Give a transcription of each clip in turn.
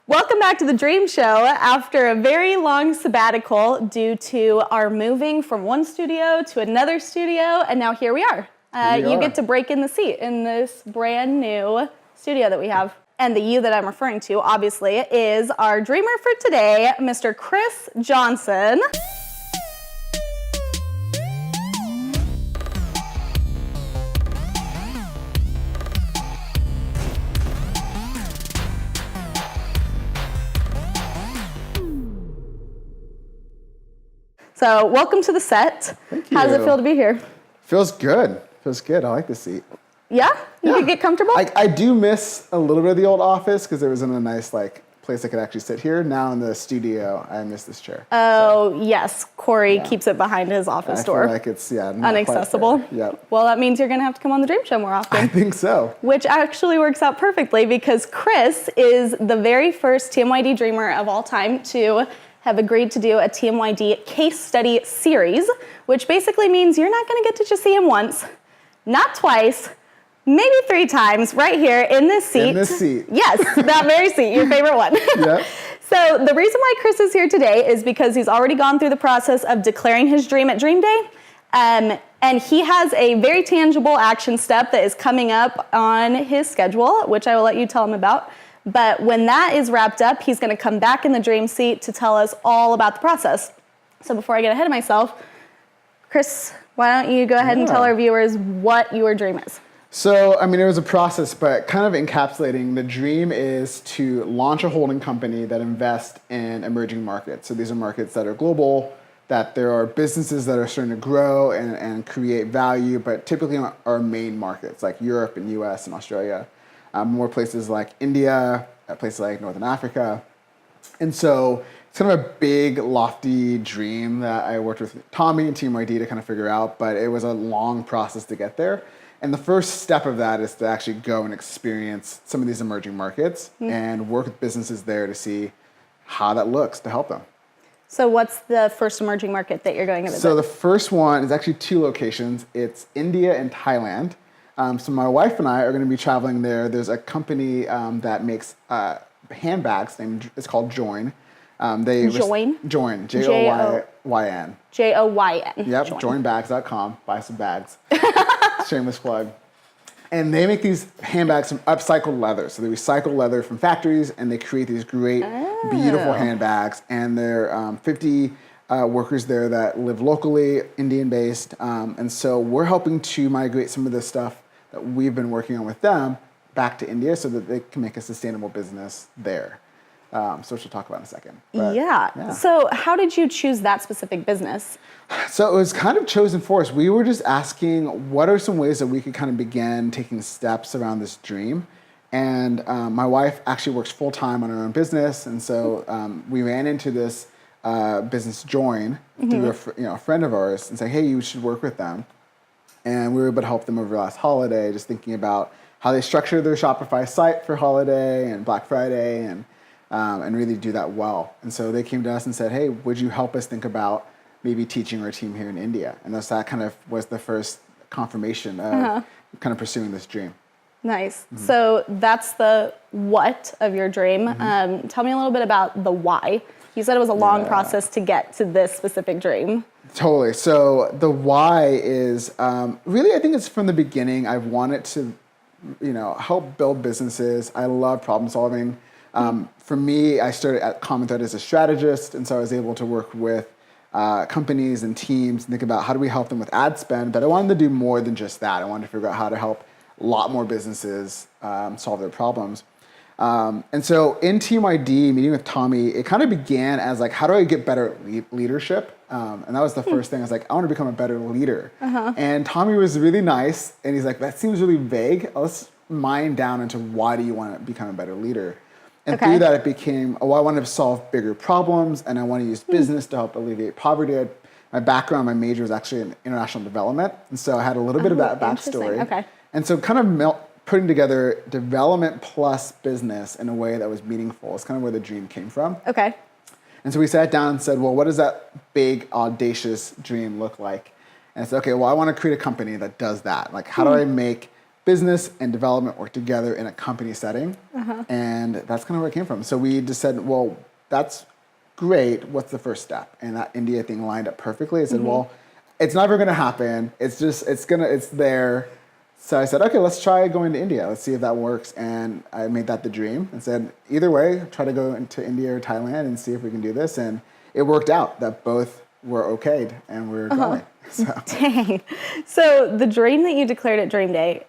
Welcome back to the Dream Show after a very long sabbatical due to our moving from one studio to another studio, and now here we are. You get to break in the seat in this brand new studio that we have. And the you that I'm referring to, obviously, is our dreamer for today, Mr. Chris Johnson. So welcome to the set. Thank you. How does it feel to be here? Feels good. Feels good. I like the seat. Yeah? You can get comfortable? I do miss a little bit of the old office because there wasn't a nice place I could actually sit here. Now in the studio, I miss this chair. Oh, yes. Corey keeps it behind his office door. I feel like it's, not inaccessible. quite fair. Yep. Well, that means you're going to have to come on the Dream Show more often. I think so. Which actually works out perfectly because Chris is the very first TMYD dreamer of all time to have agreed to do a TMYD case study series, which basically means you're not going to get to just see him once, not twice, maybe 3 times right here in this seat. In this seat. Yes, that very seat, your favorite one. Yep. So the reason why Chris is here today is because he's already gone through the process of declaring his dream at Dream Day. And he has a very tangible action step that is coming up on his schedule, which I will let you tell him about. But when that is wrapped up, he's going to come back in the dream seat to tell us all about the process. So before I get ahead of myself, Chris, why don't you go ahead and tell our viewers what your dream is? So, it was a process, but kind of encapsulating, the dream is to launch a holding company that invests in emerging markets. So these are markets that are global, that there are businesses that are starting to grow and create value, but typically are main markets like Europe and US and Australia. More places like India, places like Northern Africa. And so it's kind of a big, lofty dream that I worked with Tommy and TMYD to kind of figure out, but it was a long process to get there. And the first step of that is to actually go and experience some of these emerging markets and work with businesses there to see how that looks to help them. So what's the first emerging market that you're going to visit? So the first one is actually 2 locations. It's India and Thailand. So my wife and I are going to be traveling there. There's a company that makes handbags it's called Joyn. Joyn? Joyn. Joyn. Joyn. Yep. Joynbags.com. Buy some bags. Shameless plug. And they make these handbags from upcycled leather. So they recycle leather from factories and they create these great, beautiful handbags. And there are 50 workers there that live locally, Indian-based. And so we're helping to migrate some of the stuff that we've been working on with them back to India so that they can make a sustainable business there. So which we'll talk about in a second. But, yeah. So how did you choose that specific business? So it was kind of chosen for us. We were just asking what are some ways that we could kind of begin taking steps around this dream. And my wife actually works full-time on her own business. And so we ran into this business Joyn through a friend of ours and say, hey, you should work with them. And we were able to help them over the last holiday, just thinking about how they structure their Shopify site for holiday and Black Friday and really do that well. And so they came to us and said, hey, would you help us think about maybe teaching our team here in India? And that kind of was the first confirmation of kind of pursuing this dream. Nice. So that's the what of your dream. Tell me a little bit about the why. You said it was a long process to get to this specific dream. Totally. So the why is really, I think it's from the beginning. I've wanted to, help build businesses. I love problem solving. For me, I started at Common Thread as a strategist, and so I was able to work with companies and teams and think about how do we help them with ad spend. But I wanted to do more than just that. I wanted to figure out how to help a lot more businesses solve their problems. And so in TMYD, meeting with Tommy, it kind of began as like, how do I get better at leadership? And that was the first thing. I was like, I want to become a better leader. And Tommy was really nice. And he's like, that seems really vague. Let's mine down into why do you want to become a better leader? And through that, it became, I want to solve bigger problems. And I want to use business to help alleviate poverty. My background, my major was actually in international development. And so I had a little bit of that backstory. Okay. And so kind of putting together development plus business in a way that was meaningful is kind of where the dream came from. Okay. And so we sat down and said, well, what does that big, audacious dream look like? And I said, okay, well, I want to create a company that does that. Like, how do I make business and development work together in a company setting. And that's kind of where it came from. So we just said, well, that's great. What's the first step? And that India thing lined up perfectly. I said, well, it's never going to happen. It's there. So I said, okay, let's try going to India. Let's see if that works. And I made that the dream and said, either way, try to go into India or Thailand and see if we can do this. And it worked out that both were okayed and we're going. So. Dang. So the dream that you declared at Dream Day,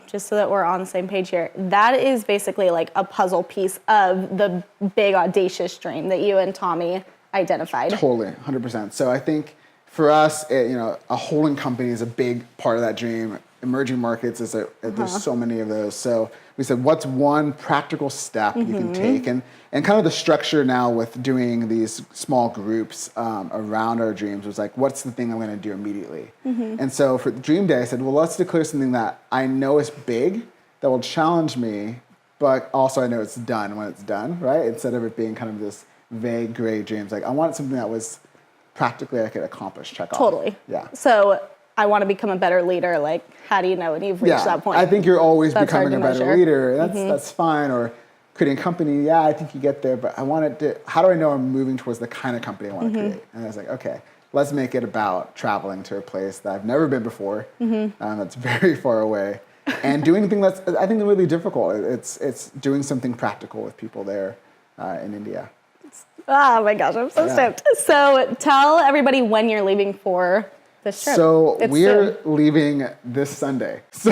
just so that we're on the same page here, that is basically like a puzzle piece of the big audacious dream that you and Tommy identified. Totally, 100%. So I think for us, a holding company is a big part of that dream. Emerging markets there's so many of those. So we said, what's one practical step you can take? And kind of the structure now with doing these small groups around our dreams was like, what's the thing I'm going to do immediately? And so for Dream Day, I said, well, let's declare something that I know is big, that will challenge me, but also I know it's done when it's done, right? Instead of it being kind of this vague, gray dreams. Like I wanted something that was practically I could accomplish, check off. Totally. Yeah. So I want to become a better leader. Like, how do you know when you've reached that point? I think you're always That's hard becoming a to better measure. leader. That's fine. Or creating a company, I think you get there, but how do I know I'm moving towards the kind of company I want to create? And I was like, okay, let's make it about traveling to a place that I've never been before, that's very far away, and doing anything that's, I think, really difficult. It's doing something practical with people there in India. Oh my gosh, I'm so stoked. So tell everybody when you're leaving for this trip. So It's we're soon. leaving this Sunday. So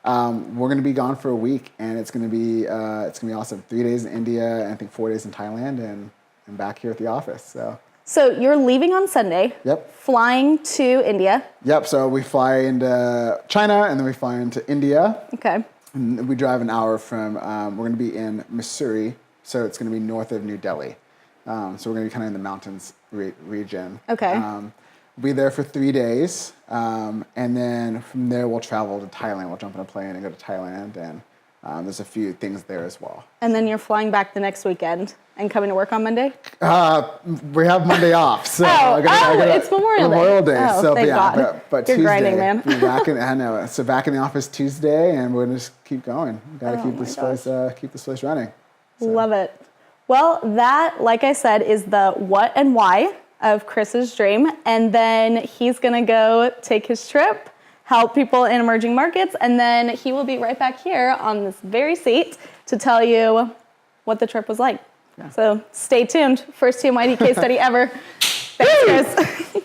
we're going to be gone for a week, and it's going to be awesome. 3 days in India, and I think 4 days in Thailand, and back here at the office. So you're leaving on Sunday. Yep. Flying to India. Yep. So we fly into China, and then we fly into India. Okay. And we drive an hour from. We're going to be in Missouri, so it's going to be north of New Delhi. So we're going to be kind of in the mountains region. Okay. Be there for 3 days, and then from there we'll travel to Thailand. We'll jump in a plane and go to Thailand, and there's a few things there as well. And then you're flying back the next weekend and coming to work on Monday? We have Monday off, so it's Memorial Day. Day. Oh, So thank yeah, God. but You're Tuesday, grinding, man. we're back in. I know. So back in the office Tuesday, and we're gonna just keep going. We gotta keep my this place running. So. Love it. Well, that, like I said, is the what and why of Chris's dream. And then he's going to go take his trip, help people in emerging markets, and then he will be right back here on this very seat to tell you what the trip was like. Yeah. So stay tuned. First TMYD case study ever. Thanks, Chris.